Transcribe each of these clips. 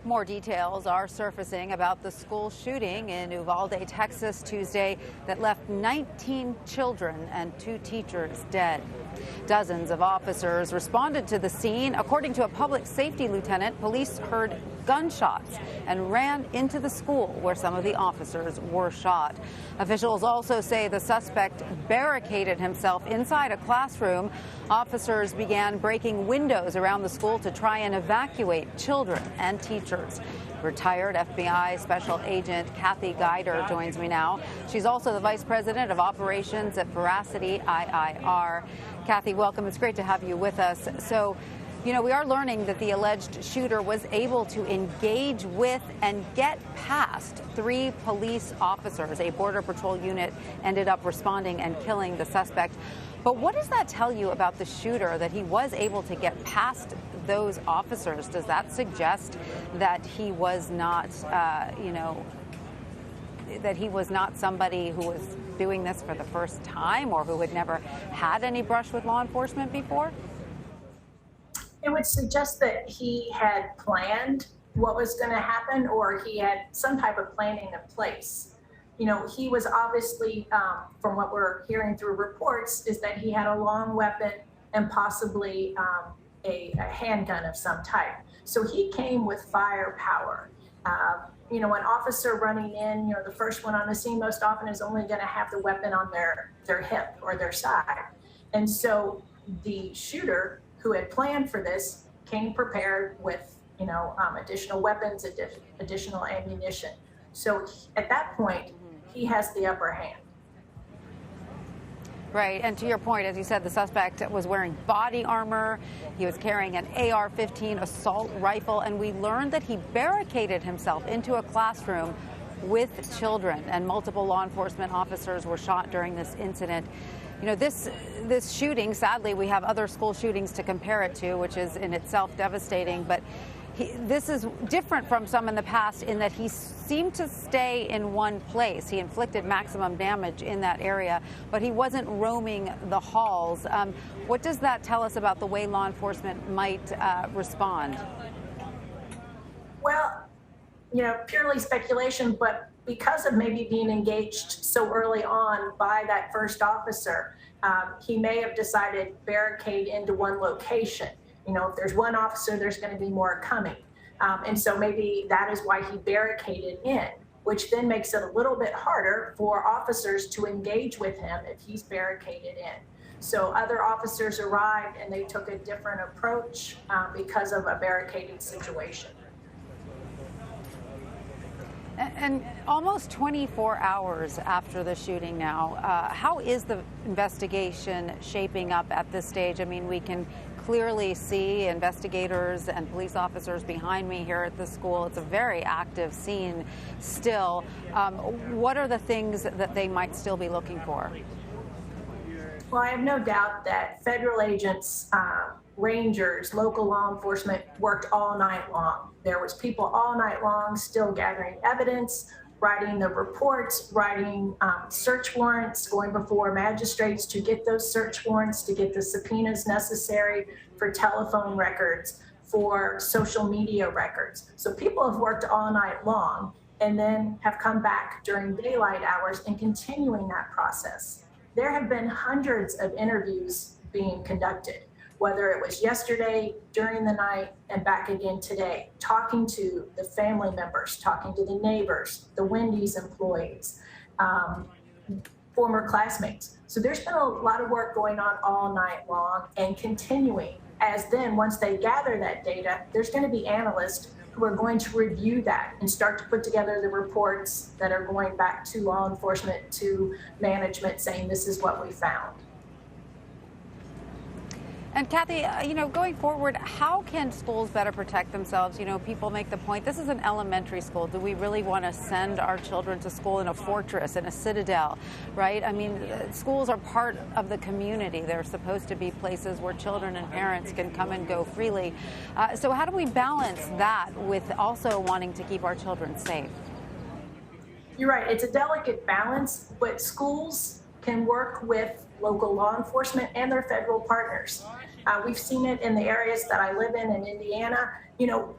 More details are surfacing about the school shooting in Uvalde, Texas, Tuesday that left 19 children and 2 teachers dead. Dozens of officers responded to the scene. According to a public safety lieutenant, police heard gunshots and ran into the school where some of the officers were shot. Officials also say the suspect barricaded himself inside a classroom. Officers began breaking windows around the school to try and evacuate children and teachers. Retired FBI Special Agent Kathy Guider joins me now. She's also the Vice President of Operations at Veracity IIR. Kathy, welcome. It's great to have you with us. So, we are learning that the alleged shooter was able to engage with and get past 3 police officers. A Border Patrol unit ended up responding and killing the suspect. But what does that tell you about the shooter, that he was able to get past those officers? Does that suggest that he was not, that he was not somebody who was doing this for the first time or who had never had any brush with law enforcement before? It would suggest that he had planned what was going to happen, or he had some type of planning in place. He was obviously, from what we're hearing through reports, is that he had a long weapon and possibly a handgun of some type. So he came with firepower. An officer running in, the first one on the scene most often is only going to have the weapon on their hip or their side. And so the shooter, who had planned for this, came prepared with, additional weapons, additional ammunition. So at that point, he has the upper hand. Right. And to your point, as you said, the suspect was wearing body armor. He was carrying an AR-15 assault rifle. And we learned that he barricaded himself into a classroom with children, and multiple law enforcement officers were shot during this incident. This shooting, sadly, we have other school shootings to compare it to, which is in itself devastating. But this is different from some in the past in that he seemed to stay in one place. He inflicted maximum damage in that area, but he wasn't roaming the halls. What does that tell us about the way law enforcement might respond? Well, purely speculation, but because of maybe being engaged so early on by that first officer, he may have decided barricade into one location. If there's one officer, there's going to be more coming. And so maybe that is why he barricaded in, which then makes it a little bit harder for officers to engage with him if he's barricaded in. So other officers arrived and they took a different approach because of a barricaded situation. And almost 24 hours after the shooting now, how is the investigation shaping up at this stage? I mean, we can clearly see investigators and police officers behind me here at the school. It's a very active scene still. What are the things that they might still be looking for? Well, I have no doubt that federal agents, rangers, local law enforcement worked all night long. There was people all night long still gathering evidence, writing the reports, writing search warrants, going before magistrates to get those search warrants, to get the subpoenas necessary for telephone records, for social media records. So people have worked all night long and then have come back during daylight hours and continuing that process. There have been hundreds of interviews being conducted, whether it was yesterday, during the night, and back again today, talking to the family members, talking to the neighbors, the Wendy's employees, former classmates. So there's been a lot of work going on all night long and continuing, as then once they gather that data, there's going to be analysts who are going to review that and start to put together the reports that are going back to law enforcement, to management, saying this is what we found. And Kathy, going forward, how can schools better protect themselves? People make the point, this is an elementary school. Do we really want to send our children to school in a fortress, in a citadel, right? I mean, schools are part of the community. They're supposed to be places where children and parents can come and go freely. So how do we balance that with also wanting to keep our children safe? You're right. It's a delicate balance, but schools can work with local law enforcement and their federal partners. We've seen it in the areas that I live in Indiana,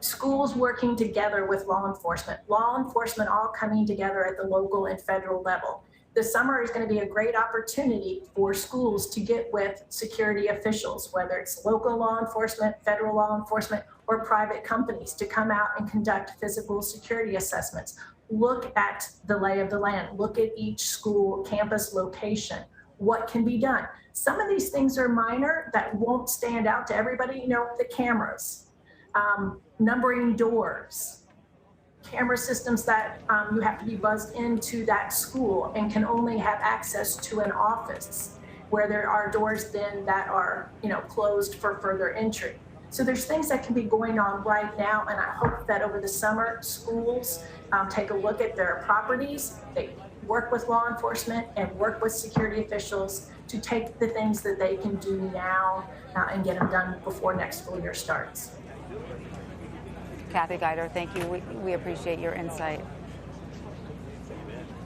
schools working together with law enforcement all coming together at the local and federal level. The summer is going to be a great opportunity for schools to get with security officials, whether it's local law enforcement, federal law enforcement, or private companies, to come out and conduct physical security assessments. Look at the lay of the land. Look at each school campus location. What can be done? Some of these things are minor that won't stand out to everybody. The cameras. Numbering doors, camera systems that you have to be buzzed into that school and can only have access to an office, where there are doors then that are closed for further entry. So there's things that can be going on right now, and I hope that over the summer schools take a look at their properties, they work with law enforcement and work with security officials to take the things that they can do now and get them done before next school year starts. Kathy Guider, thank you. We appreciate your insight.